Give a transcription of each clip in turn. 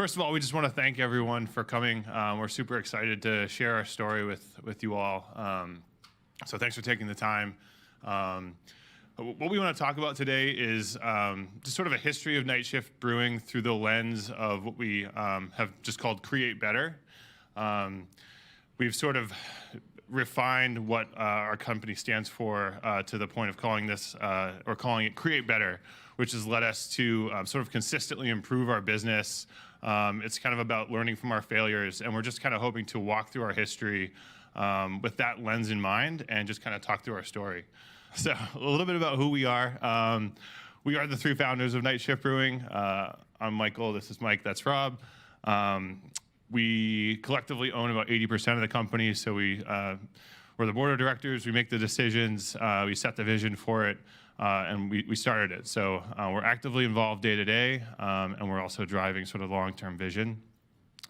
First of all, we just want to thank everyone for coming. We're super excited to share our story with you all. So thanks for taking the time. What we want to talk about today is just sort of a history of Night Shift Brewing through the lens of what we have just called Create Better. We've sort of refined what our company stands for to the point of calling this, or calling it Create Better, which has led us to sort of consistently improve our business. It's kind of about learning from our failures, and we're just kind of hoping to walk through our history with that lens in mind and just kind of talk through our story. So a little bit about who we are. We are the three founders of Night Shift Brewing. I'm Michael, this is Mike, that's Rob. We collectively own about 80% of the company, so we're the board of directors, we make the decisions, we set the vision for it, and we started it. So we're actively involved day to day, and we're also driving sort of long-term vision.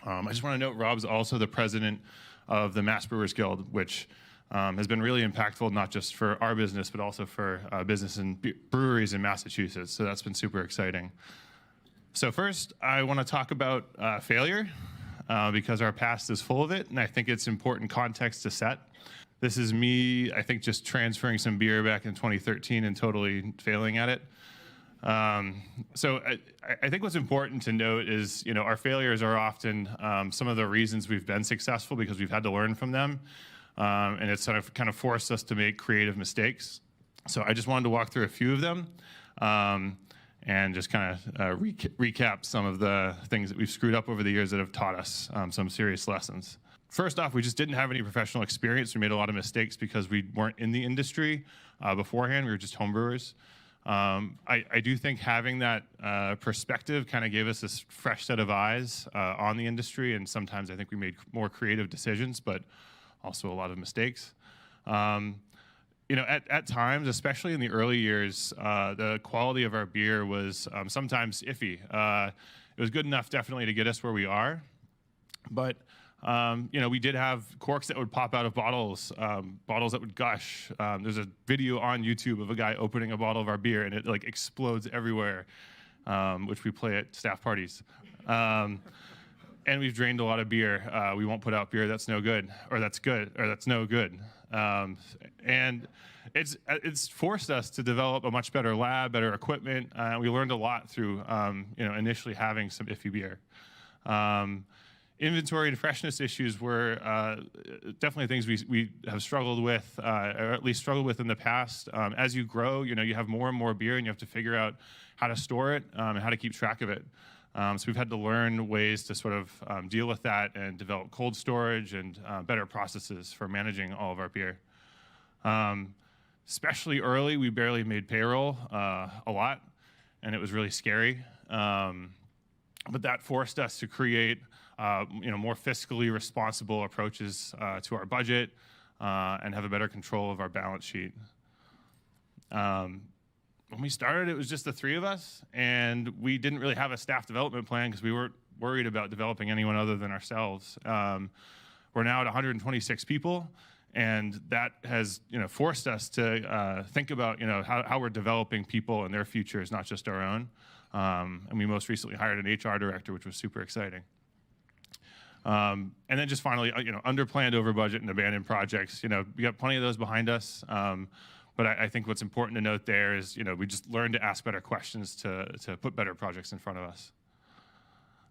I just want to note Rob's also the president of the Mass Brewers Guild, which has been really impactful, not just for our business, but also for business and breweries in Massachusetts. So that's been super exciting. So first, I want to talk about failure, because our past is full of it, and I think it's important context to set. This is me, I think, just transferring some beer back in 2013 and totally failing at it. So I think what's important to note is, our failures are often some of the reasons we've been successful because we've had to learn from them. And it's sort of kind of forced us to make creative mistakes. So I just wanted to walk through a few of them and just kind of recap some of the things that we've screwed up over the years that have taught us some serious lessons. First off, we just didn't have any professional experience. We made a lot of mistakes because we weren't in the industry beforehand. We were just homebrewers. I do think having that perspective kind of gave us this fresh set of eyes on the industry, and sometimes I think we made more creative decisions, but also a lot of mistakes. At times, especially in the early years, the quality of our beer was sometimes iffy. It was good enough definitely to get us where we are, but we did have corks that would pop out of bottles, bottles that would gush. There's a video on YouTube of a guy opening a bottle of our beer and it like explodes everywhere, which we play at staff parties. And we've drained a lot of beer. We won't put out beer that's no good, or that's good, or that's no good. And it's forced us to develop a much better lab, better equipment. We learned a lot through initially having some iffy beer. Inventory and freshness issues were definitely things we have struggled with, or at least struggled with in the past. As you grow, you have more and more beer, and you have to figure out how to store it and how to keep track of it. So we've had to learn ways to sort of deal with that and develop cold storage and better processes for managing all of our beer. Especially early, we barely made payroll a lot, and it was really scary. But that forced us to create more fiscally responsible approaches to our budget and have a better control of our balance sheet. When we started, it was just the three of us, and we didn't really have a staff development plan because we weren't worried about developing anyone other than ourselves. We're now at 126 people, and that has forced us to think about how we're developing people and their futures, not just our own. And we most recently hired an HR director, which was super exciting. And then just finally, underplanned, over budget, and abandoned projects. We got plenty of those behind us. But I think what's important to note there is, we just learned to ask better questions to put better projects in front of us.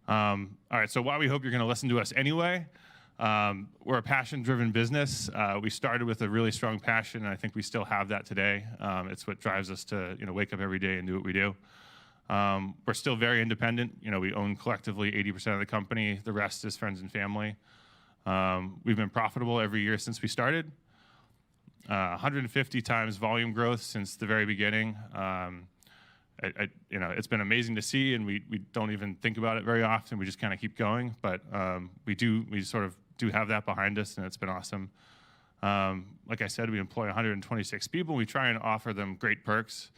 All right, so why we hope you're going to listen to us anyway. We're a passion-driven business. We started with a really strong passion, and I think we still have that today. It's what drives us to wake up every day and do what we do. We're still very independent. We own collectively 80% of the company. The rest is friends and family. We've been profitable every year since we started. 150 times volume growth since the very beginning. It's been amazing to see, and we don't even think about it very often. We just kind of keep going, but we sort of do have that behind us, and it's been awesome. Like I said, we employ 126 people. We try and offer them great perks.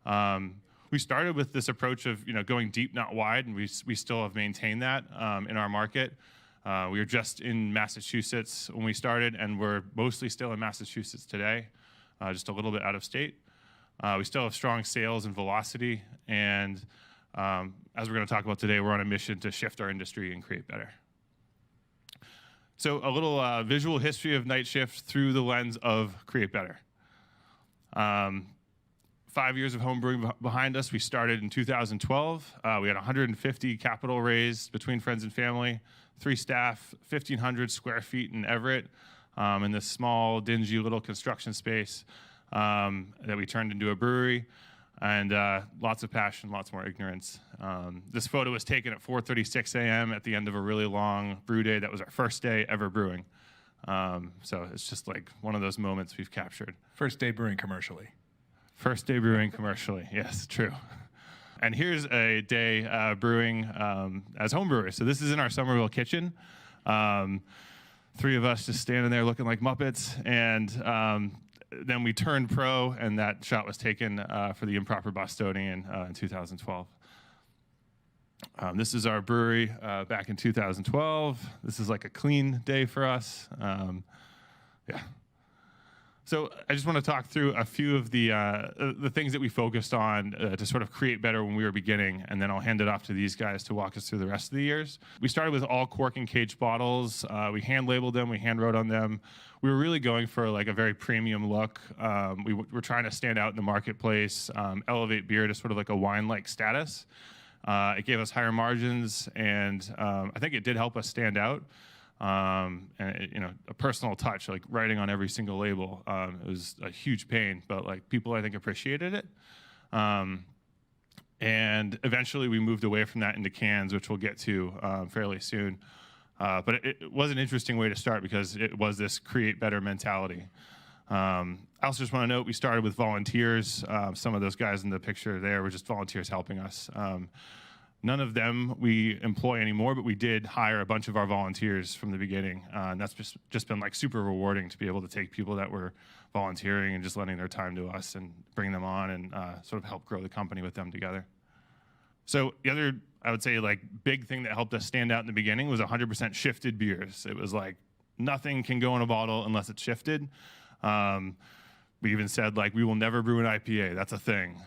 We started with this approach of going deep, not wide, and we still have maintained that in our market. We were just in Massachusetts when we started, and we're mostly still in Massachusetts today, just a little bit out of state. We still have strong sales and velocity, and As we're going to talk about today, we're on a mission to shift our industry and create better. So a little visual history of Night Shift through the lens of create better. 5 years of homebrewing behind us. We started in 2012. We had 150 capital raised between friends and family, 3 staff, 1,500 square feet in Everett, in this small, dingy little construction space that we turned into a brewery, and lots of passion, lots more ignorance. This photo was taken at 4:36 a.m. at the end of a really long brew day. That was our first day ever brewing. So it's just like one of those moments we've captured. First day brewing commercially. First day brewing commercially, yes, true. And here's a day brewing as home brewers. So this is in our Somerville kitchen. 3 of us just standing there looking like Muppets. And then we turned pro, and that shot was taken for the improper Bostonian in 2012. This is our brewery back in 2012. This is like a clean day for us. Yeah. So I just want to talk through a few of the things that we focused on to sort of create better when we were beginning, and then I'll hand it off to these guys to walk us through the rest of the years. We started with all cork and cage bottles. We hand labeled them, we hand wrote on them. We were really going for like a very premium look. We were trying to stand out in the marketplace, elevate beer to sort of like a wine-like status. It gave us higher margins, and I think it did help us stand out. And a personal touch, like writing on every single label, it was a huge pain, but like people I think appreciated it. And eventually we moved away from that into cans, which we'll get to fairly soon. But it was an interesting way to start because it was this create better mentality. I also just want to note we started with volunteers. Some of those guys in the picture there were just volunteers helping us. None of them we employ anymore, but we did hire a bunch of our volunteers from the beginning. And that's just been like super rewarding to be able to take people that were volunteering and just lending their time to us and bring them on and sort of help grow the company with them together. So the other, I would say, like big thing that helped us stand out in the beginning was 100% shifted beers. It was like nothing can go in a bottle unless it's shifted. We even said like we will never brew an IPA. That's a thing.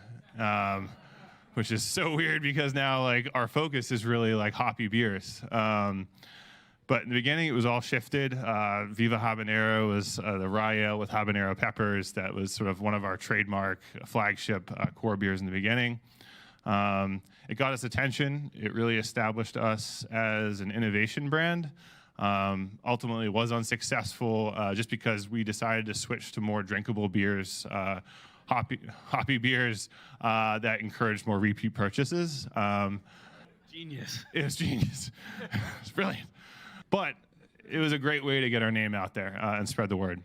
Which is so weird because now like our focus is really like hoppy beers. But in the beginning, it was all shifted. Viva Habanero was the rye ale with habanero peppers. That was sort of one of our trademark flagship core beers in the beginning. It got us attention. It really established us as an innovation brand. Ultimately, it was unsuccessful just because we decided to switch to more drinkable beers, hoppy beers that encouraged more repeat purchases. Genius. It was genius. It's brilliant. But it was a great way to get our name out there and spread the word.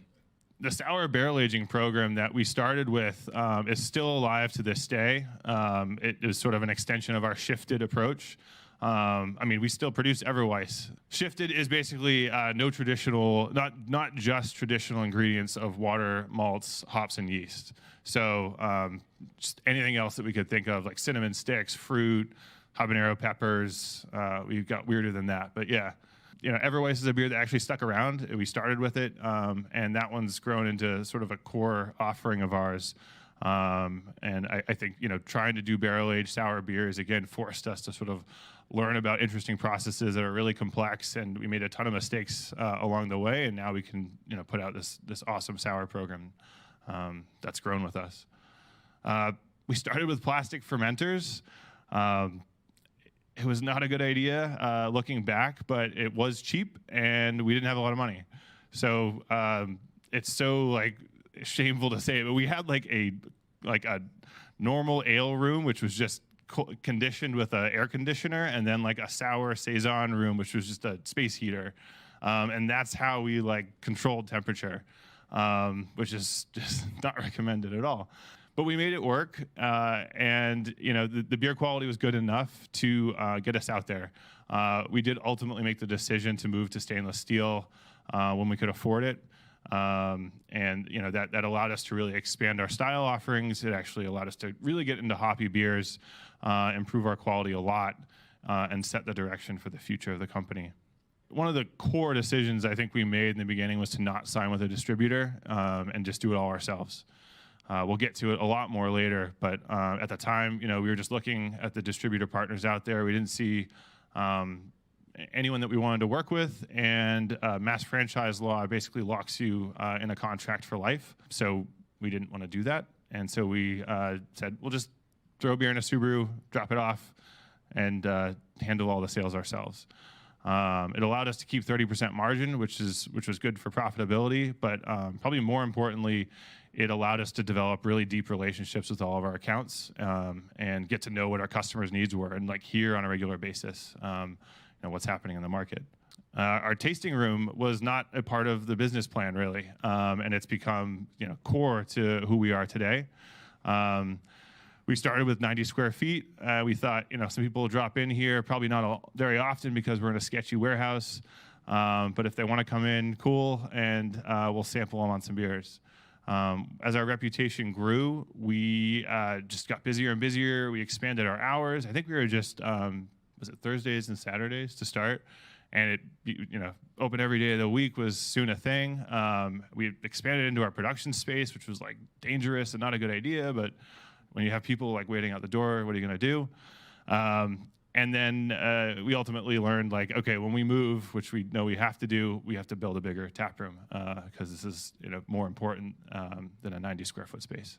The sour barrel aging program that we started with is still alive to this day. It is sort of an extension of our shifted approach. I mean, we still produce Everweiss. Shifted is basically no traditional, not just traditional ingredients of water, malts, hops, and yeast. So just anything else that we could think of, like cinnamon sticks, fruit, habanero peppers. We've got weirder than that, but yeah. Everweiss is a beer that actually stuck around. We started with it, and that one's grown into sort of a core offering of ours. And I think, trying to do barrel-aged sour beers, again, forced us to sort of learn about interesting processes that are really complex, and we made a ton of mistakes along the way, and now we can, put out this awesome sour program that's grown with us. We started with plastic fermenters. It was not a good idea looking back, but it was cheap, and we didn't have a lot of money. So it's so shameful to say it, but we had a normal ale room, which was just conditioned with an air conditioner, and then a sour saison room, which was just a space heater, and that's how we controlled temperature, which is just not recommended at all. But we made it work, and the beer quality was good enough to get us out there. We did ultimately make the decision to move to stainless steel when we could afford it. And that allowed us to really expand our style offerings. It actually allowed us to really get into hoppy beers, improve our quality a lot, and set the direction for the future of the company. One of the core decisions I think we made in the beginning was to not sign with a distributor and just do it all ourselves. We'll get to it a lot more later, but at the time, we were just looking at the distributor partners out there. We didn't see anyone that we wanted to work with, and mass franchise law basically locks you in a contract for life. So we didn't want to do that, and so we said, we'll just throw beer in a Subaru, drop it off, and handle all the sales ourselves. It allowed us to keep 30% margin, which was good for profitability, but probably more importantly, it allowed us to develop really deep relationships with all of our accounts and get to know what our customers' needs were and hear on a regular basis what's happening in the market. Our tasting room was not a part of the business plan really, and it's become core to who we are today. We started with 90 square feet. We thought, some people will drop in here, probably not very often because we're in a sketchy warehouse. But if they want to come in, cool, and we'll sample them on some beers. As our reputation grew, we just got busier and busier. We expanded our hours. I think we were just, was it Thursdays and Saturdays to start? And it, open every day of the week was soon a thing. We expanded into our production space, which was dangerous and not a good idea, but when you have people waiting out the door, what are you going to do? And then we ultimately learned okay, when we move, which we know we have to do, we have to build a bigger tap room because this is more important than a 90 square foot space.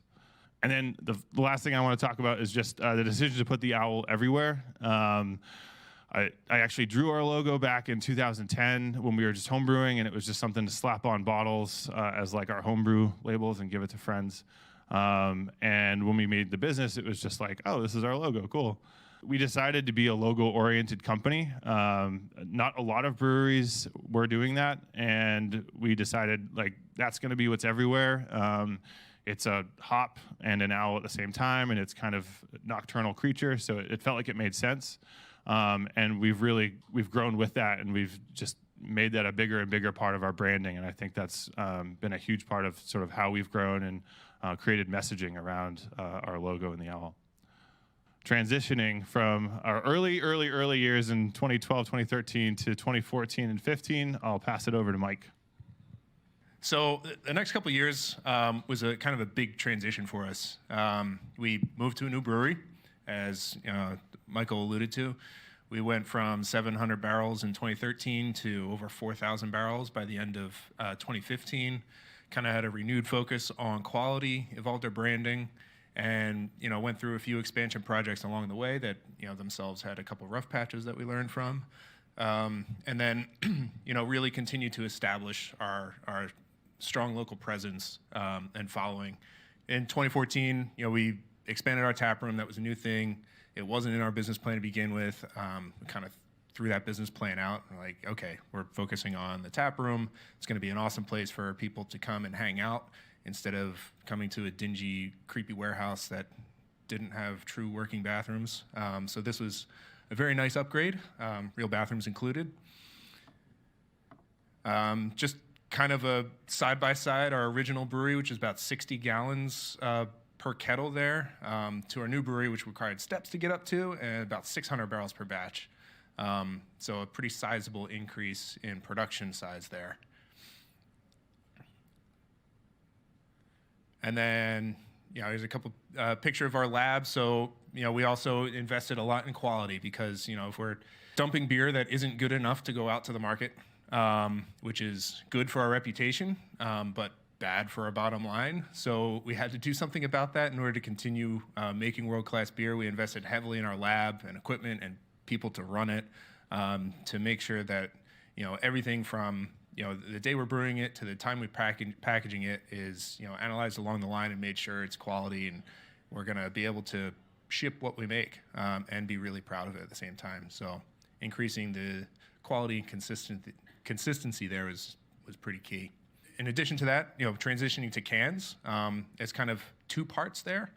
And then the last thing I want to talk about is just the decision to put the owl everywhere. I actually drew our logo back in 2010 when we were just homebrewing, and it was just something to slap on bottles as our homebrew labels and give it to friends. And when we made the business, it was just oh, this is our logo, cool. We decided to be a logo-oriented company. Not a lot of breweries were doing that, and we decided that's going to be what's everywhere. It's a hop and an owl at the same time, and it's kind of a nocturnal creature, so it felt like it made sense. And we've grown with that, and we've just made that a bigger and bigger part of our branding, and I think that's been a huge part of sort of how we've grown and created messaging around our logo and the owl. Transitioning from our early years in 2012, 2013 to 2014 and 15, I'll pass it over to Mike. So the next couple of years was a kind of a big transition for us. We moved to a new brewery, as Michael alluded to. We went from 700 barrels in 2013 to over 4,000 barrels by the end of 2015. Kind of had a renewed focus on quality, evolved our branding, and went through a few expansion projects along the way that themselves had a couple rough patches that we learned from, and then really continued to establish our strong local presence and following. In 2014, we expanded our tap room. That was a new thing. It wasn't in our business plan to begin with. We kind of threw that business plan out. We're okay, we're focusing on the tap room. It's going to be an awesome place for people to come and hang out instead of coming to a dingy, creepy warehouse that didn't have true working bathrooms. So this was a very nice upgrade, real bathrooms included. Just kind of a side-by-side, our original brewery, which is about 60 gallons per kettle there, to our new brewery, which required steps to get up to, and about 600 barrels per batch. So a pretty sizable increase in production size there. And then, here's a couple picture of our lab. So, we also invested a lot in quality because, if we're dumping beer that isn't good enough to go out to the market, which is good for our reputation, but bad for our bottom line. So we had to do something about that in order to continue making world-class beer. We invested heavily in our lab and equipment and people to run it, to make sure that, everything from the day we're brewing it to the time we packaging it is, analyzed along the line and made sure it's quality, and we're going to be able to ship what we make and be really proud of it at the same time. So increasing the quality and consistency there was pretty key. In addition to that, transitioning to cans, it's kind of two parts there.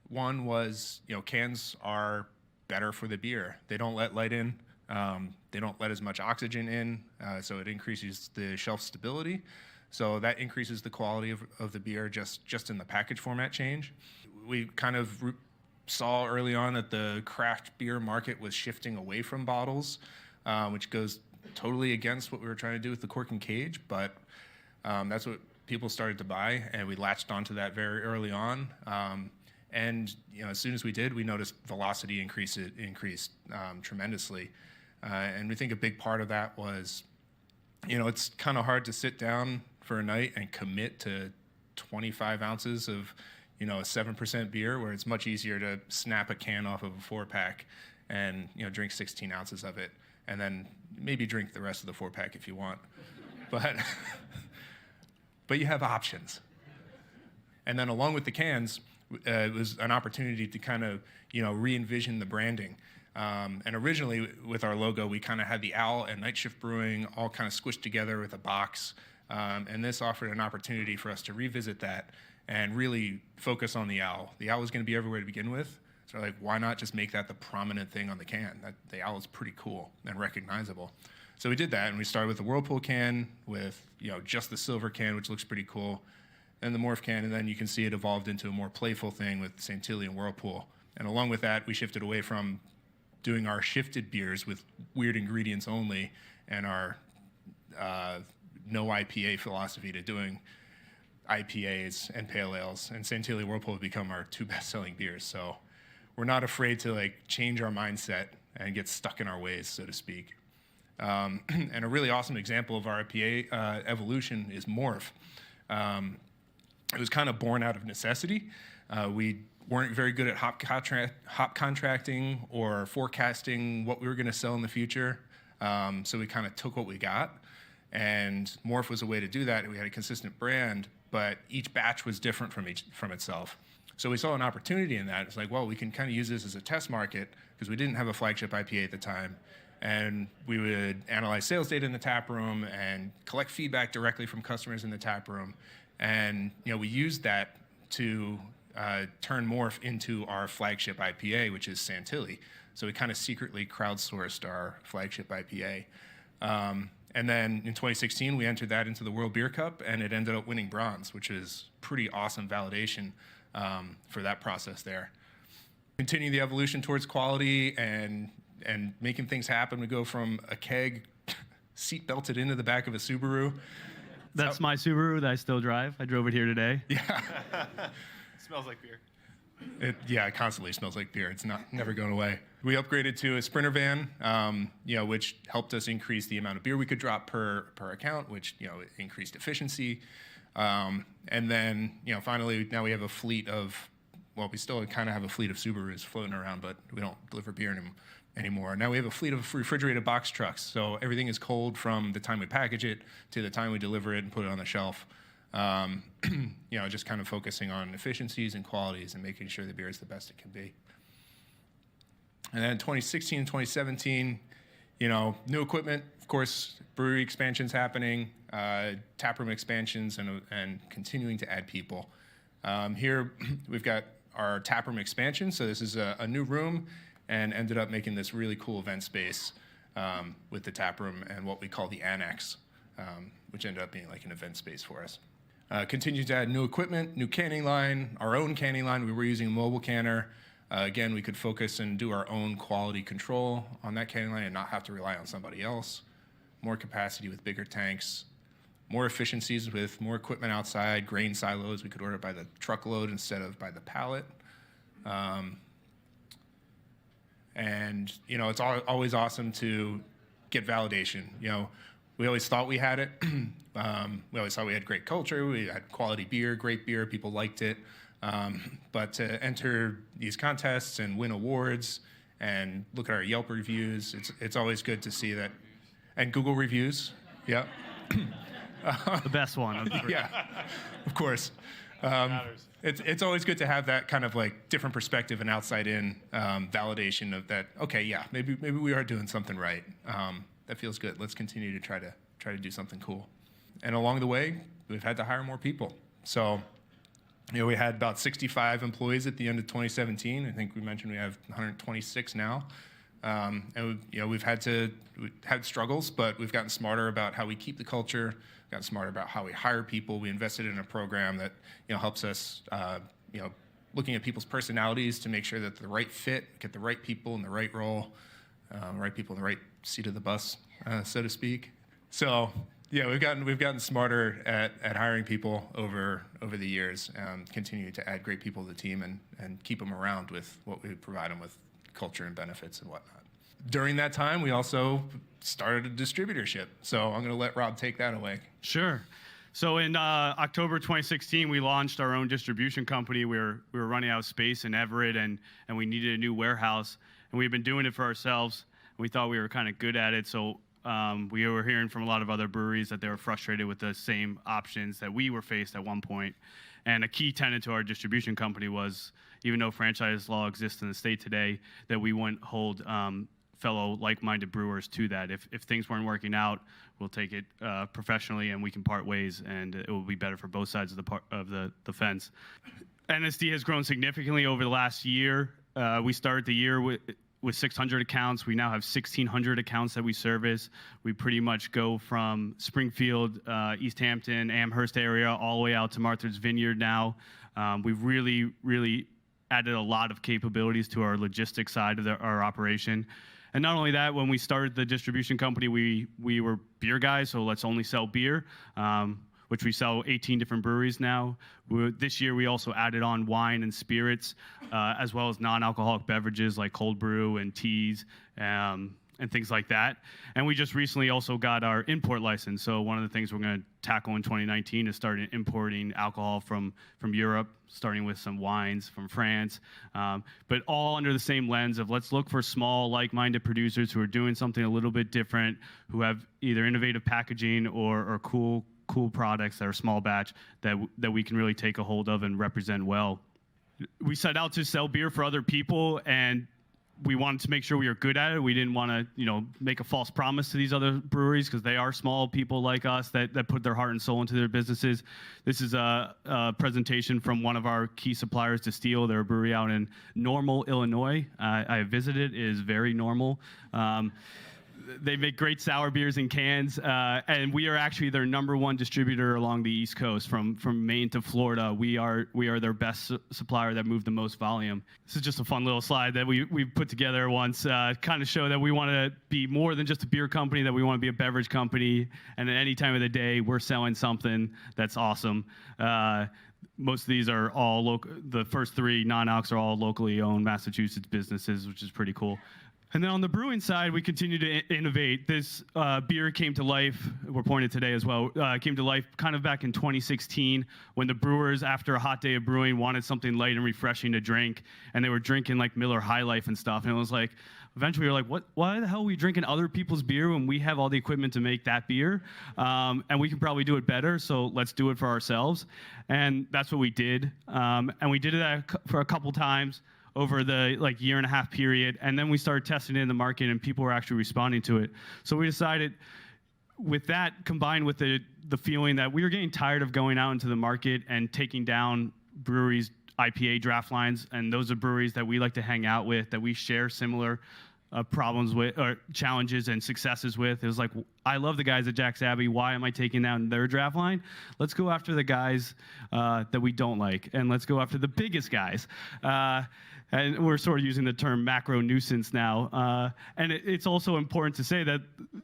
One was, cans are better for the beer. They don't let light in. They don't let as much oxygen in, so it increases the shelf stability. So that increases the quality of the beer just in the package format change. We kind of saw early on that the craft beer market was shifting away from bottles, which goes totally against what we were trying to do with the cork and cage, but that's what people started to buy, and we latched onto that very early on. And as soon as we did, we noticed velocity increased tremendously. And we think a big part of that was, it's kind of hard to sit down for a night and commit to 25 ounces of, a 7% beer, where it's much easier to snap a can off of a 4-pack and, drink 16 ounces of it, and then maybe drink the rest of the 4-pack if you want. But you have options. And then along with the cans, it was an opportunity to kind of, re-envision the branding. And originally with our logo, we kind of had the owl and Night Shift Brewing all kind of squished together with a box. And this offered an opportunity for us to revisit that and really focus on the owl. The owl was going to be everywhere to begin with. So why not just make that the prominent thing on the can? The owl is pretty cool and recognizable. So we did that, and we started with the Whirlpool can with, just the silver can, which looks pretty cool, and the Morph can, and then you can see it evolved into a more playful thing with Santilli and Whirlpool. And along with that, we shifted away from doing our shifted beers with weird ingredients only and our no IPA philosophy to doing IPAs and pale ales. And Santilli and Whirlpool have become our 2 best-selling beers. So we're not afraid to change our mindset and get stuck in our ways, so to speak. And a really awesome example of our IPA evolution is Morph. It was kind of born out of necessity. We weren't very good at hop contracting or forecasting what we were going to sell in the future. So we kind of took what we got, and Morph was a way to do that. We had a consistent brand, but each batch was different from itself. So we saw an opportunity in that. It's we can kind of use this as a test market because we didn't have a flagship IPA at the time. And we would analyze sales data in the tap room and collect feedback directly from customers in the tap room. And we used that to turn Morph into our flagship IPA, which is Santilli. So we kind of secretly crowdsourced our flagship IPA. And then in 2016, we entered that into the World Beer Cup, and it ended up winning bronze, which is pretty awesome validation for that process there. Continuing the evolution towards quality and making things happen. We go from a keg seat belted into the back of a Subaru. That's my Subaru that I still drive. I drove it here today. Yeah. Smells like beer. It constantly smells like beer. It's never going away. We upgraded to a Sprinter van, which helped us increase the amount of beer we could drop per account, which increased efficiency. And then finally now we have a fleet of, we still kind of have a fleet of Subarus floating around, but we don't deliver beer anymore. Now we have a fleet of refrigerated box trucks, so everything is cold from the time we package it to the time we deliver it and put it on the shelf. Just kind of focusing on efficiencies and qualities and making sure the beer is the best it can be. And then 2016 and 2017, new equipment, of course, brewery expansions happening, taproom expansions, and continuing to add people. Here we've got our taproom expansion, so this is a new room, and ended up making this really cool event space with the taproom and what we call the annex, which ended up being an event space for us. Continued to add new equipment, new canning line, our own canning line. We were using a mobile canner. Again, we could focus and do our own quality control on that canning line and not have to rely on somebody else. More capacity with bigger tanks, more efficiencies with more equipment outside, grain silos. We could order by the truckload instead of by the pallet. And it's always awesome to get validation. We always thought we had it. We always thought we had great culture. We had quality beer, great beer. People liked it. But to enter these contests and win awards and look at our Yelp reviews, it's always good to see that. And Google reviews, yeah. The best one. Yeah, of course. It's always good to have that kind of different perspective and outside in validation of that. Okay, yeah, maybe we are doing something right. That feels good. Let's continue to try to do something cool. And along the way, we've had to hire more people. So, we had about 65 employees at the end of 2017. I think we mentioned we have 126 now. And we've had struggles, but we've gotten smarter about how we keep the culture, gotten smarter about how we hire people. We invested in a program that helps us looking at people's personalities to make sure that the right fit, get the right people in the right role, right people in the right seat of the bus, so to speak. So Yeah, we've gotten smarter at hiring people over the years, and continue to add great people to the team and keep them around with what we provide them with, culture and benefits and whatnot. During that time, we also started a distributorship. So I'm going to let Rob take that away. Sure. So in October 2016, we launched our own distribution company. We were running out of space in Everett, and we needed a new warehouse. And we've been doing it for ourselves. We thought we were kind of good at it. So we were hearing from a lot of other breweries that they were frustrated with the same options that we were faced at one point. And a key tenet to our distribution company was, even though franchise law exists in the state today, that we wouldn't hold fellow like-minded brewers to that. If things weren't working out, we'll take it professionally, and we can part ways, and it will be better for both sides of the fence. NSD has grown significantly over the last year. We started the year with 600 accounts. We now have 1,600 accounts that we service. We pretty much go from Springfield, East Hampton, Amherst area, all the way out to Martha's Vineyard now. We've really added a lot of capabilities to our logistics side of our operation. And not only that, when we started the distribution company, we were beer guys, so let's only sell beer, which we sell 18 different breweries now. This year, we also added on wine and spirits, as well as non-alcoholic beverages like cold brew and teas, and things like that. And we just recently also got our import license. So one of the things we're going to tackle in 2019 is starting importing alcohol from Europe, starting with some wines from France, but all under the same lens of let's look for small, like-minded producers who are doing something a little bit different, who have either innovative packaging or cool products that are small batch that we can really take a hold of and represent well. We set out to sell beer for other people, and we wanted to make sure we were good at it. We didn't want to, make a false promise to these other breweries, because they are small people like us that put their heart and soul into their businesses. This is a presentation from one of our key suppliers to Steel. They're a brewery out in Normal, Illinois. I visited. It is very normal. They make great sour beers in cans, and we are actually their #1 distributor along the East Coast, from Maine to Florida. We are their best supplier that moved the most volume. This is just a fun little slide that we put together once, kind of show that we want to be more than just a beer company, that we want to be a beverage company, and at any time of the day, we're selling something that's awesome. Most of these are all local. The first 3 non-alcs are all locally owned Massachusetts businesses, which is pretty cool. And then on the brewing side, we continue to innovate. This beer came to life, we're pointing today as well, came to life kind of back in 2016, when the brewers, after a hot day of brewing, wanted something light and refreshing to drink, and they were drinking like Miller High Life and stuff. And it was like, eventually we were like, why the hell are we drinking other people's beer when we have all the equipment to make that beer? And we can probably do it better, so let's do it for ourselves. And that's what we did. And we did it for a couple times over the year and a half period, and then we started testing it in the market, and people were actually responding to it. So we decided, with that combined with the feeling that we were getting tired of going out into the market and taking down breweries' IPA draft lines, and those are breweries that we like to hang out with, that we share similar problems with, or challenges and successes with. It was like, I love the guys at Jack's Abbey. Why am I taking down their draft line? Let's go after the guys that we don't like, and let's go after the biggest guys. And we're sort of using the term macro nuisance now. And it's also important to say that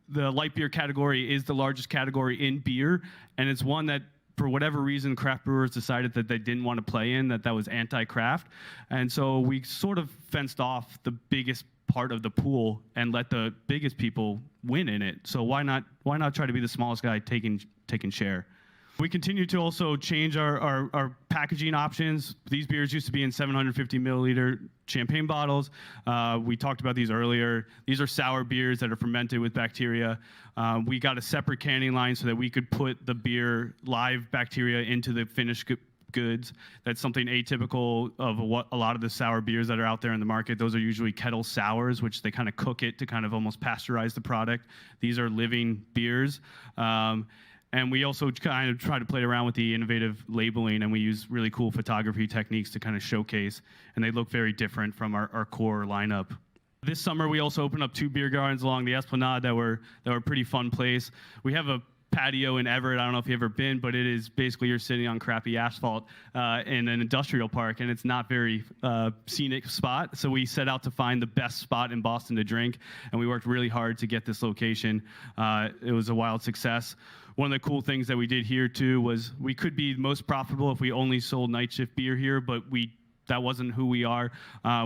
the light beer category is the largest category in beer, and it's one that, for whatever reason, craft brewers decided that they didn't want to play in, that was anti-craft. And so we sort of fenced off the biggest part of the pool and let the biggest people win in it. So why not try to be the smallest guy taking share? We continue to also change our packaging options. These beers used to be in 750 milliliter champagne bottles. We talked about these earlier. These are sour beers that are fermented with bacteria. We got a separate canning line so that we could put the beer live bacteria into the finished goods. That's something atypical of what a lot of the sour beers that are out there in the market. Those are usually kettle sours, which they kind of cook it to kind of almost pasteurize the product. These are living beers. And we also kind of try to play around with the innovative labeling, and we use really cool photography techniques to kind of showcase, and they look very different from our core lineup. This summer, we also opened up 2 beer gardens along the Esplanade that were a pretty fun place. We have a patio in Everett. I don't know if you've ever been, but it is basically you're sitting on crappy asphalt in an industrial park, and it's not very scenic spot. So we set out to find the best spot in Boston to drink, and we worked really hard to get this location. It was a wild success. one of the cool things that we did here too was we could be most profitable if we only sold night shift beer here, but that wasn't who we are.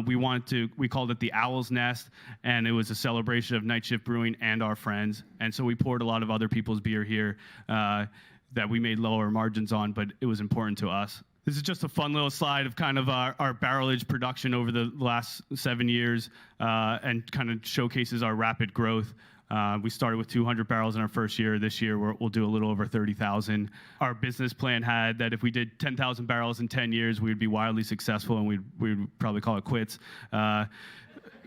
We called it the Owl's Nest, and it was a celebration of night shift brewing and our friends. And so we poured a lot of other people's beer here that we made lower margins on, but it was important to us. This is just a fun little slide of kind of our barrel age production over the last 7 years and kind of showcases our rapid growth. We started with 200 barrels in our first year. This year, we'll do a little over 30,000. Our business plan had that if we did 10,000 barrels in 10 years, we'd be wildly successful, and we'd probably call it quits.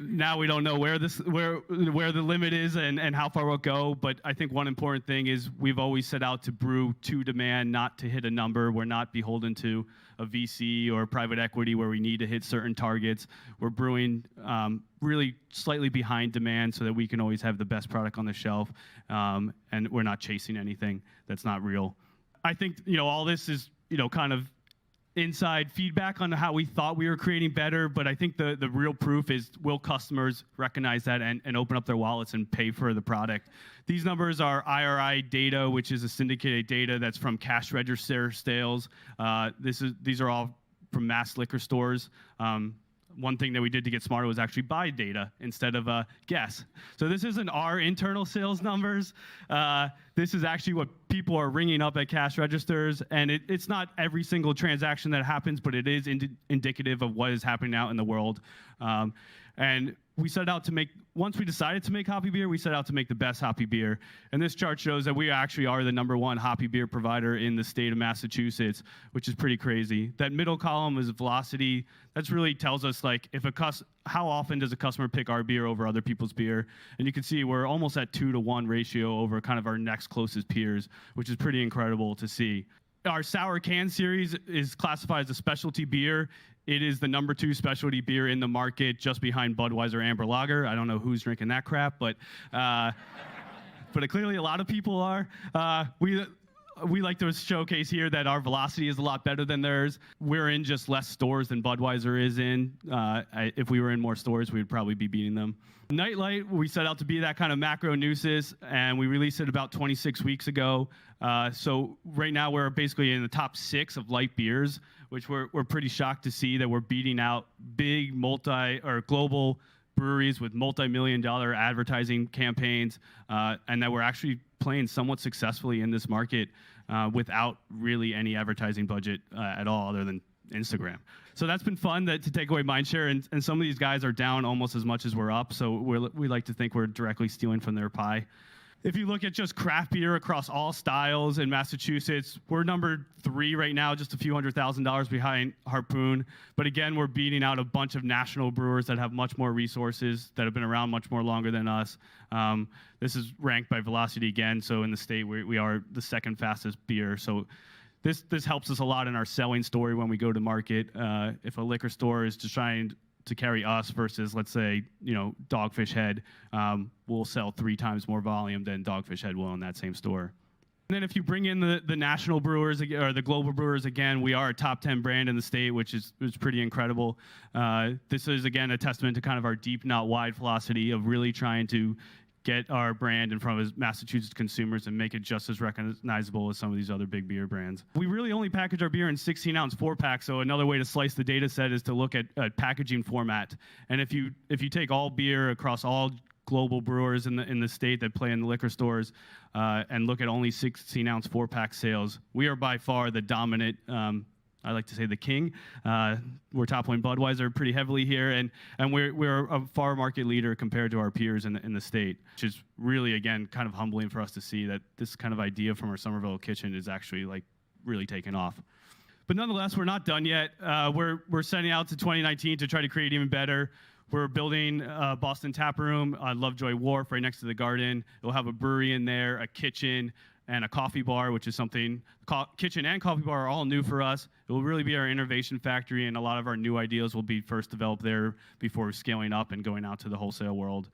Now we don't know where the limit is and how far we'll go, but I think one important thing is we've always set out to brew to demand, not to hit a number. We're not beholden to a VC or private equity where we need to hit certain targets. We're brewing really slightly behind demand so that we can always have the best product on the shelf, and we're not chasing anything that's not real. I think all this is kind of inside feedback on how we thought we were creating better, but I think the real proof is, will customers recognize that and open up their wallets and pay for the product? These numbers are IRI data, which is a syndicated data that's from cash register sales. These are all from mass liquor stores. One thing that we did to get smarter was actually buy data instead of guess. So this isn't our internal sales numbers. This is actually what people are ringing up at cash registers, and it's not every single transaction that happens, but it is indicative of what is happening out in the world. And we set out to once we decided to make hoppy beer, we set out to make the best hoppy beer. And this chart shows that we actually are the #1 hoppy beer provider in the state of Massachusetts, which is pretty crazy. That middle column is velocity. That really tells us how often does a customer pick our beer over other people's beer. And you can see we're almost at 2-to-1 ratio over kind of our next closest peers, which is pretty incredible to see. Our sour can series is classified as a specialty beer. It is the #2 specialty beer in the market, just behind Budweiser Amber Lager. I don't know who's drinking that crap, but clearly a lot of people are. We like to showcase here that our velocity is a lot better than theirs. We're in just less stores than Budweiser is in. If we were in more stores, we'd probably be beating them. Nightlight, we set out to be that kind of macro nuisance, and we released it about 26 weeks ago. So right now we're basically in the top 6 of light beers, which we're pretty shocked to see that we're beating out big global breweries with multi-million-dollar advertising campaigns, and that we're actually playing somewhat successfully in this market without really any advertising budget at all other than Instagram. So that's been fun to take away mindshare, and some of these guys are down almost as much as we're up, so we like to think we're directly stealing from their pie. If you look at just craft beer across all styles in Massachusetts, we're #3 right now, just a few $100,000 behind Harpoon. But again, we're beating out a bunch of national brewers that have much more resources, that have been around much more longer than us. This is ranked by velocity again, so in the state we are the 2nd fastest beer. So this helps us a lot in our selling story when we go to market. If a liquor store is just trying to carry us versus, let's say, Dogfish Head, we'll sell 3 times more volume than Dogfish Head will in that same store. And then if you bring in the national brewers or the global brewers, again, we are a top 10 brand in the state, which is pretty incredible. This is, again, a testament to kind of our deep, not wide philosophy of really trying to get our brand in front of Massachusetts consumers and make it just as recognizable as some of these other big beer brands. We really only package our beer in 16-ounce 4-packs, so another way to slice the data set is to look at packaging format. And if you take all beer across all global brewers in the state that play in the liquor stores and look at only 16-ounce 4-pack sales, we are by far the dominant, I like to say the king. We're toppling Budweiser pretty heavily here, and we're a far market leader compared to our peers in the state, which is really, again, kind of humbling for us to see that this kind of idea from our Somerville kitchen is actually really taking off. But nonetheless, we're not done yet. We're setting out to 2019 to try to create even better. We're building a Boston Tap Room, Lovejoy Wharf, right next to the Garden. It'll have a brewery in there, a kitchen, and a coffee bar, which is something, kitchen and coffee bar are all new for us. It will really be our innovation factory, and a lot of our new ideas will be first developed there before scaling up and going out to the wholesale world.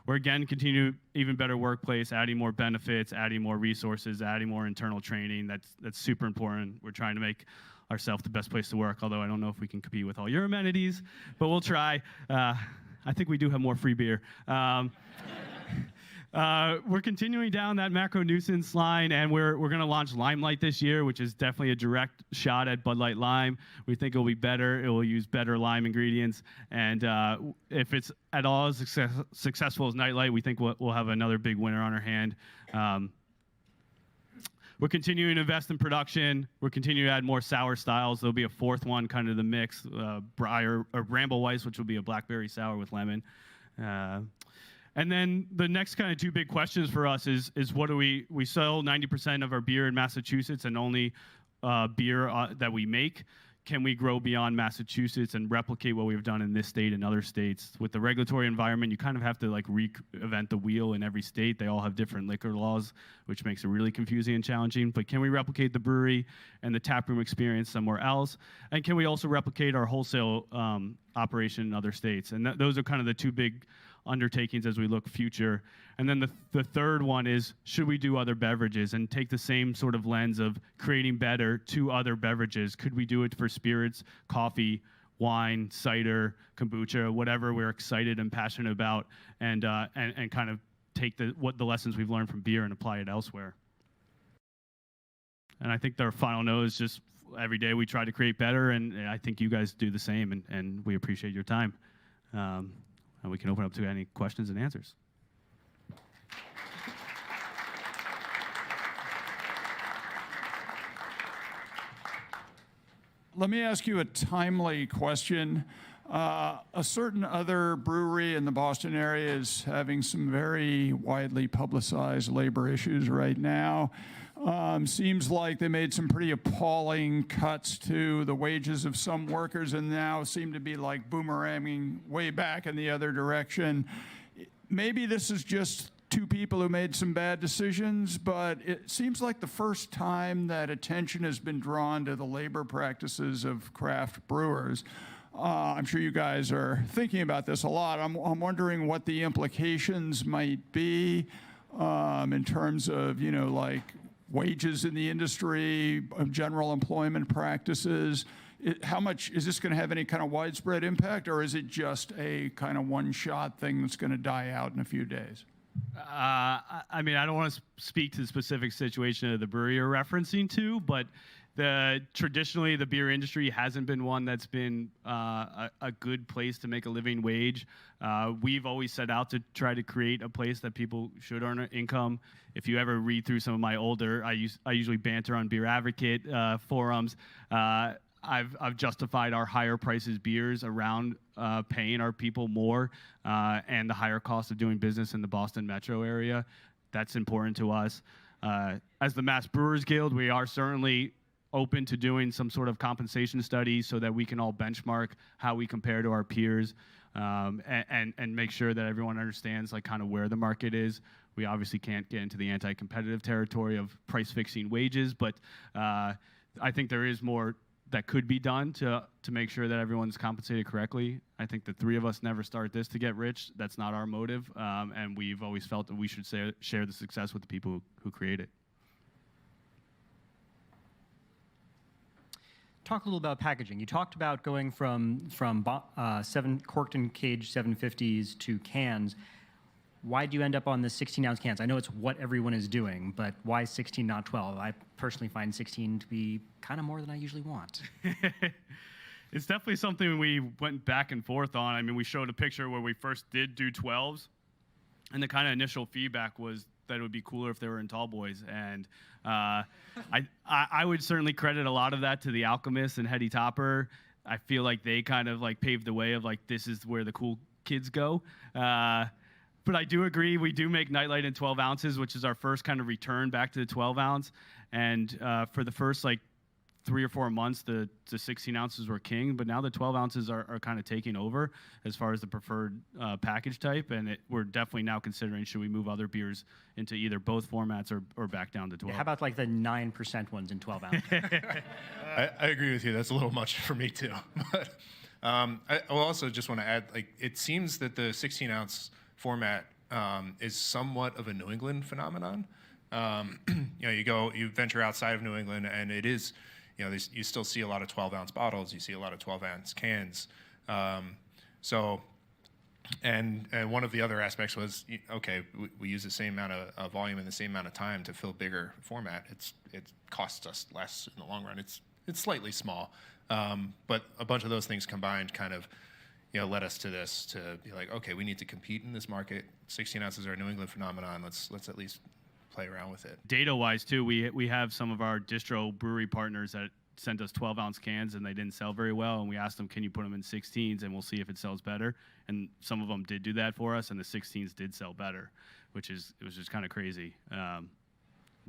We're, again, continue even better workplace, adding more benefits, adding more resources, adding more internal training. That's super important. We're trying to make ourselves the best place to work, although I don't know if we can compete with all your amenities, but we'll try. I think we do have more free beer. We're continuing down that macro nuisance line, and we're going to launch Limelight this year, which is definitely a direct shot at Bud Light Lime. We think it'll be better. It will use better lime ingredients, and if it's at all as successful as Nightlight, we think we'll have another big winner on our hand. We're continuing to invest in production. We're continuing to add more sour styles. There'll be a fourth one, kind of the mix, Briar or Bramble Weiss, which will be a blackberry sour with lemon. And then the next kind of two big questions for us is what do we sell 90% of our beer in Massachusetts and only beer that we make. Can we grow beyond Massachusetts and replicate what we've done in this state and other states? With the regulatory environment, you kind of have to like reinvent the wheel in every state. They all have different liquor laws, which makes it really confusing and challenging. But can we replicate the brewery and the taproom experience somewhere else? And can we also replicate our wholesale operation in other states? And those are kind of the two big undertakings as we look future. And then the third one is, should we do other beverages and take the same sort of lens of creating better to other beverages? Could we do it for spirits, coffee, wine, cider, kombucha, whatever we're excited and passionate about, and kind of take the lessons we've learned from beer and apply it elsewhere? And I think their final note is just every day we try to create better, and I think you guys do the same, and we appreciate your time. And we can open up to any questions and answers. Let me ask you a timely question. A certain other brewery in the Boston area is having some very widely publicized labor issues right now. Seems like they made some pretty appalling cuts to the wages of some workers and now seem to be like boomeranging way back in the other direction. Maybe this is just two people who made some bad decisions, but it seems like the first time that attention has been drawn to the labor practices of craft brewers. I'm sure you guys are thinking about this a lot. I'm wondering what the implications might be in terms of, like wages in the industry, general employment practices. How much is this going to have any kind of widespread impact, or is it just a kind of one-shot thing that's going to die out in a few days? I mean, I don't want to speak to the specific situation of the brewery you're referencing to, but traditionally the beer industry hasn't been one that's been a good place to make a living wage. We've always set out to try to create a place that people should earn an income. If you ever read through some of my older, I usually banter on Beer Advocate forums. I've justified our higher prices beers around paying our people more and the higher cost of doing business in the Boston metro area. That's important to us. As the Mass Brewers Guild, we are certainly open to doing some sort of compensation study so that we can all benchmark how we compare to our peers and make sure that everyone understands like kind of where the market is. We obviously can't get into the anti-competitive territory of price fixing wages, but I think there is more that could be done to make sure that everyone's compensated correctly. I think the three of us never start this to get rich. That's not our motive, and we've always felt that we should share the success with the people who create it. Talk a little about packaging. You talked about going from corked and caged 750s to cans. Why do you end up on the 16-ounce cans? I know it's what everyone is doing, but why 16, not 12? I personally find 16 to be kind of more than I usually want. It's definitely something we went back and forth on. I mean, we showed a picture where we first did do 12s, and the kind of initial feedback was that it would be cooler if they were in tall boys. And I would certainly credit a lot of that to the Alchemist and Hetty Topper. I feel like they kind of like paved the way of like, this is where the cool kids go. But I do agree, we do make Nightlight in 12 ounces, which is our first kind of return back to the 12 ounce. And for the first like 3 or 4 months, the 16 ounces were king, but now the 12 ounces are kind of taking over as far as the preferred package type. And we're definitely now considering, should we move other beers into either both formats or back down to 12? Yeah, how about like the 9% ones in 12 ounces? I agree with you. That's a little much for me too. But I also just want to add, like, it seems that the 16-ounce format is somewhat of a New England phenomenon. You venture outside of New England, and it is, you still see a lot of 12-ounce bottles. You see a lot of 12-ounce cans. So And one of the other aspects was, okay, we use the same amount of volume in the same amount of time to fill bigger format. It costs us less in the long run. It's slightly small, but a bunch of those things combined kind of, led us to this, to be like, okay, we need to compete in this market. 16 ounces are a New England phenomenon. Let's at least play around with it. Data-wise, too, we have some of our distro brewery partners that sent us 12-ounce cans, and they didn't sell very well. And we asked them, can you put them in 16s, and we'll see if it sells better. And some of them did do that for us, and the 16s did sell better, it was just kind of crazy.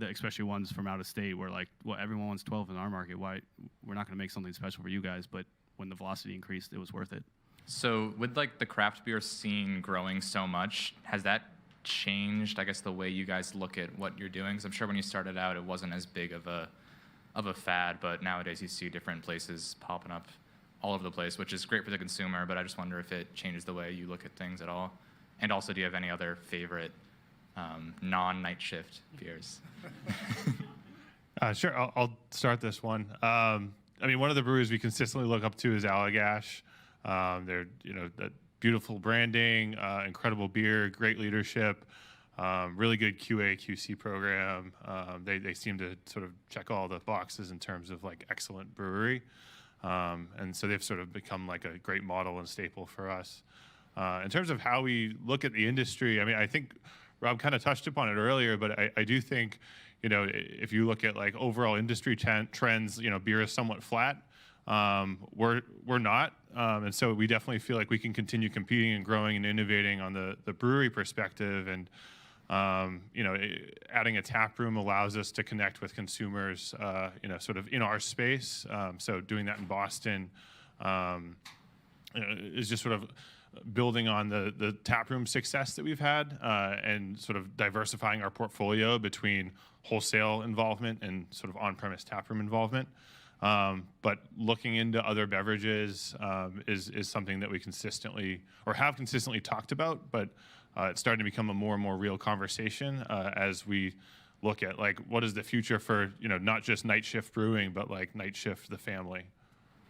Especially ones from out of state where, like, well, everyone wants 12 in our market. Why? We're not going to make something special for you guys. But when the velocity increased, it was worth it. So with like the craft beer scene growing so much, has that changed, I guess, the way you guys look at what you're doing? Because I'm sure when you started out, it wasn't as big of a fad, but nowadays you see different places popping up all over the place, which is great for the consumer, but I just wonder if it changes the way you look at things at all. And also, do you have any other favorite non-night shift beers? Sure, I'll start this one. I mean, one of the breweries we consistently look up to is Allagash. They're, that beautiful branding, incredible beer, great leadership, really good QA, QC program. They seem to sort of check all the boxes in terms of like excellent brewery. And so they've sort of become like a great model and staple for us. In terms of how we look at the industry, I mean, I think Rob kind of touched upon it earlier, but I do think, if you look at like overall industry trends, beer is somewhat flat. We're not. And so we definitely feel like we can continue competing and growing and innovating on the brewery perspective. And, adding a tap room allows us to connect with consumers, sort of in our space. So doing that in Boston is just sort of building on the tap room success that we've had and sort of diversifying our portfolio between wholesale involvement and sort of on-premise tap room involvement. But looking into other beverages is something that we consistently have consistently talked about, but it's starting to become a more and more real conversation as we look at like what is the future for not just night shift brewing, but like night shift the family.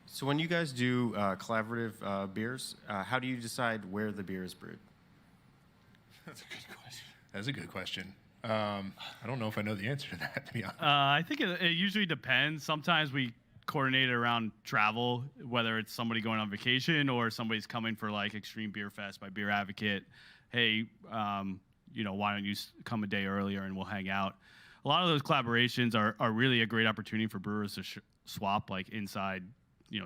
So when you guys do collaborative beers, how do you decide where the beer is brewed? That's a good question. That's a good question. I don't know if I know the answer to that, to be honest. I think it usually depends. Sometimes we coordinate around travel, whether it's somebody going on vacation or somebody's coming for like Extreme Beer Fest by Beer Advocate. Hey, why don't you come a day earlier and we'll hang out? A lot of those collaborations are really a great opportunity for brewers to swap like inside,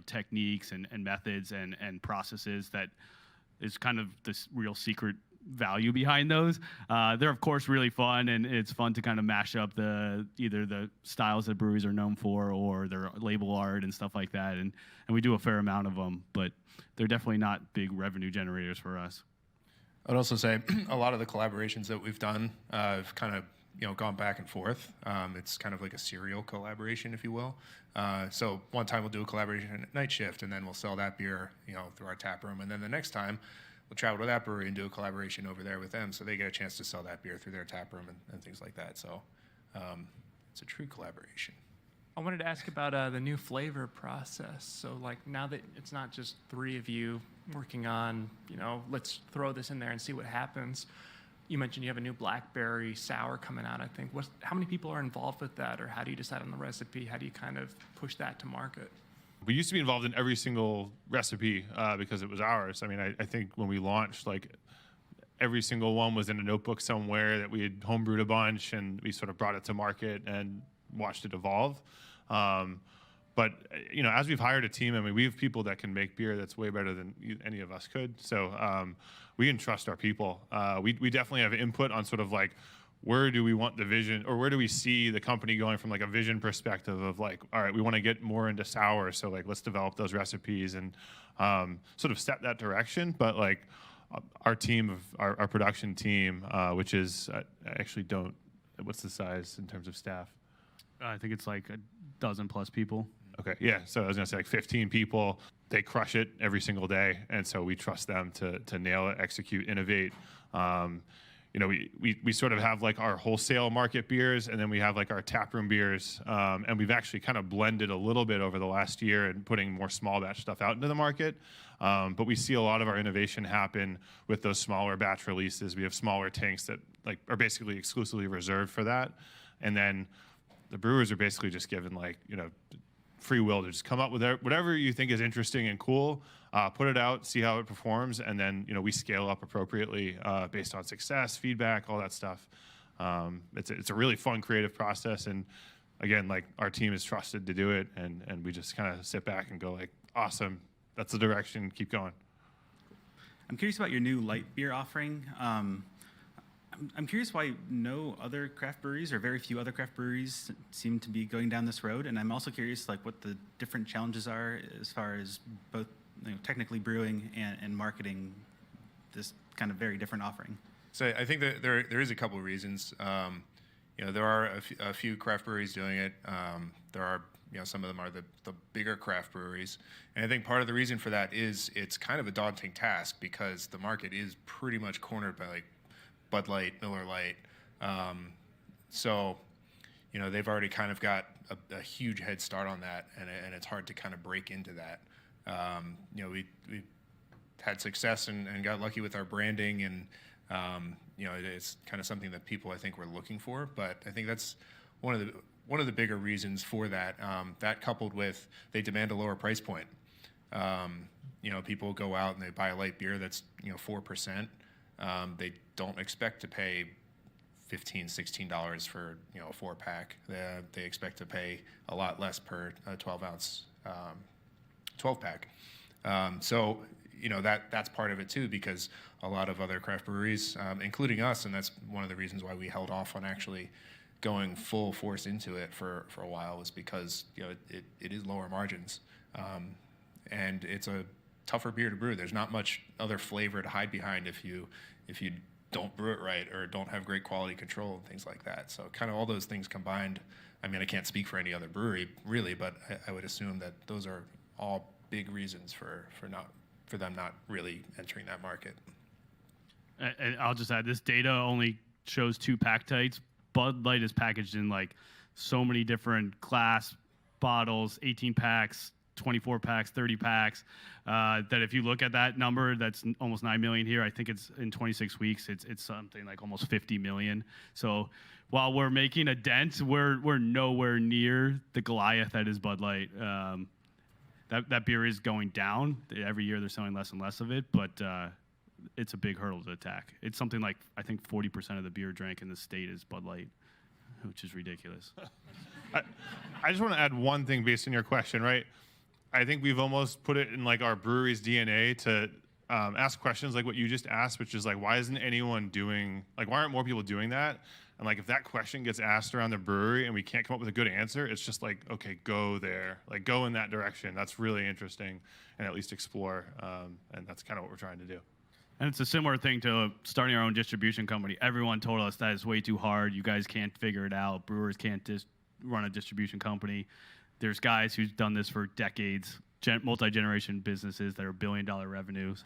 techniques and methods and processes that is kind of this real secret value behind those. They're of course really fun, and it's fun to kind of mash up either the styles that breweries are known for or their label art and stuff like that. And we do a fair amount of them, but they're definitely not big revenue generators for us. I'd also say a lot of the collaborations that we've done have kind of gone back and forth. It's kind of like a serial collaboration, if you will. So one time we'll do a collaboration at Night Shift, and then we'll sell that beer through our tap room, and then the next time we'll travel to that brewery and do a collaboration over there with them, so they get a chance to sell that beer through their tap room and things like that. So it's a true collaboration. I wanted to ask about the new flavor process. So like now that it's not just three of you working on, let's throw this in there and see what happens. You mentioned you have a new blackberry sour coming out, I think. How many people are involved with that, or how do you decide on the recipe? How do you kind of push that to market? We used to be involved in every single recipe because it was ours. I mean, I think when we launched, like every single one was in a notebook somewhere that we had homebrewed a bunch, and we sort of brought it to market and watched it evolve. But as we've hired a team, I mean, we have people that can make beer that's way better than any of us could. So we can trust our people. We definitely have input on sort of like where do we want the vision, or where do we see the company going from like a vision perspective of like, all right, we want to get more into sour, so like let's develop those recipes and sort of set that direction. But like our team our production team, which is I actually don't, what's the size in terms of staff? I think it's like a dozen plus people. Okay, yeah. So I was gonna say like 15 people. They crush it every single day, and so we trust them to nail it, execute, innovate. we sort of have like our wholesale market beers, and then we have like our taproom beers, and we've actually kind of blended a little bit over the last year and putting more small batch stuff out into the market. But we see a lot of our innovation happen with those smaller batch releases. We have smaller tanks that like are basically exclusively reserved for that, and then the brewers are basically just given like free will to just come up with whatever you think is interesting and cool, put it out, see how it performs, and then we scale up appropriately based on success, feedback, all that stuff. It's a really fun, creative process, and again, like our team is trusted to do it, and we just kind of sit back and go like, awesome, that's the direction, keep going. I'm curious about your new light beer offering. I'm curious why no other craft breweries or very few other craft breweries seem to be going down this road, and I'm also curious like what the different challenges are as far as both technically brewing and marketing this kind of very different offering. So I think that there is a couple of reasons. There are a few craft breweries doing it. There are some of them are the bigger craft breweries, and I think part of the reason for that is it's kind of a daunting task because the market is pretty much cornered by like Bud Light, Miller Lite. So they've already kind of got a huge head start on that, and it's hard to kind of break into that. We had success and got lucky with our branding, and it's kind of something that people I think were looking for. But I think that's one of the bigger reasons for that. That coupled with they demand a lower price point. People go out and they buy a light beer that's 4%. They don't expect to pay $15, $16 for a 4-pack. They expect to pay a lot less per 12-ounce 12-pack. So that's part of it too, because a lot of other craft breweries, including us, and that's one of the reasons why we held off on actually going full force into it for a while, was because it is lower margins, and it's a tougher beer to brew. There's not much other flavor to hide behind if you don't brew it right or don't have great quality control and things like that. So kind of all those things combined. I mean, I can't speak for any other brewery really, but I would assume that those are all big reasons for them not really entering that market. And I'll just add, this data only shows 2 pack types. Bud Light is packaged in like so many different glass bottles, 18 packs, 24 packs, 30 packs, that if you look at that number, that's almost 9 million here. I think it's in 26 weeks, it's something like almost 50 million. So while we're making a dent, we're nowhere near the Goliath that is Bud Light. That beer is going down. Every year they're selling less and less of it, but it's a big hurdle to attack. It's something like, I think 40% of the beer drank in the state is Bud Light, which is ridiculous. I just want to add one thing based on your question, right? I think we've almost put it in like our brewery's DNA to ask questions like what you just asked, which is like, why isn't anyone doing, like, why aren't more people doing that? And like, if that question gets asked around the brewery and we can't come up with a good answer, it's just like, okay, go there, like go in that direction. That's really interesting, and at least explore. And that's kind of what we're trying to do. And it's a similar thing to starting our own distribution company. Everyone told us that is way too hard. You guys can't figure it out. Brewers can't run a distribution company. There's guys who've done this for decades, multi-generation businesses that are billion-dollar revenues.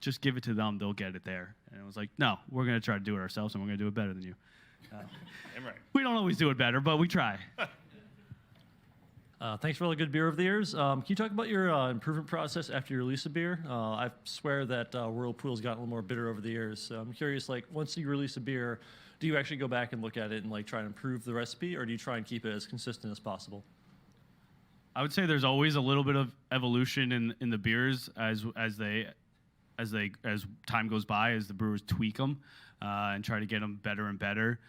Just give it to them, they'll get it there. And it was like, no, we're going to try to do it ourselves, and we're going to do it better than you. Right. We don't always do it better, but we try. Thanks for all the good beer over the years. Can you talk about your improvement process after you release a beer? I swear that Whirlpool's gotten a little more bitter over the years. So I'm curious, like, once you release a beer, do you actually go back and look at it and like try and improve the recipe, or do you try and keep it as consistent as possible? I would say there's always a little bit of evolution in the beers as time goes by, as the brewers tweak them and try to get them better and better.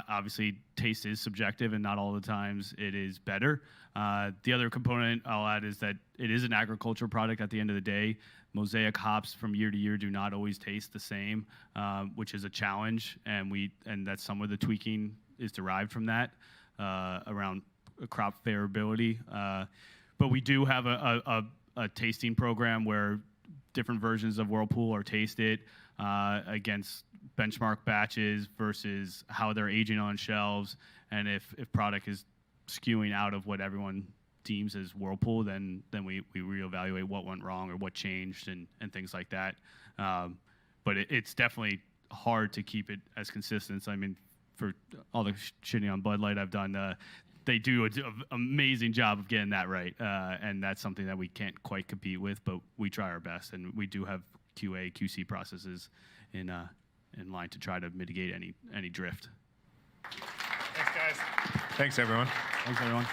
Obviously, taste is subjective, and not all the times it is better. The other component I'll add is that it is an agriculture product at the end of the day. Mosaic hops from year to year do not always taste the same, which is a challenge, and that's some of the tweaking is derived from that around crop favorability. But we do have a tasting program where different versions of Whirlpool are tasted against benchmark batches versus how they're aging on shelves, and if product is skewing out of what everyone deems as Whirlpool, then we reevaluate what went wrong or what changed and things like that. But it's definitely hard to keep it as consistent. So, I mean, for all the shitting on Bud Light I've done, they do an amazing job of getting that right, and that's something that we can't quite compete with, but we try our best, and we do have QA, QC processes in line to try to mitigate any drift. Thanks, guys. Thanks, everyone. Thanks, everyone.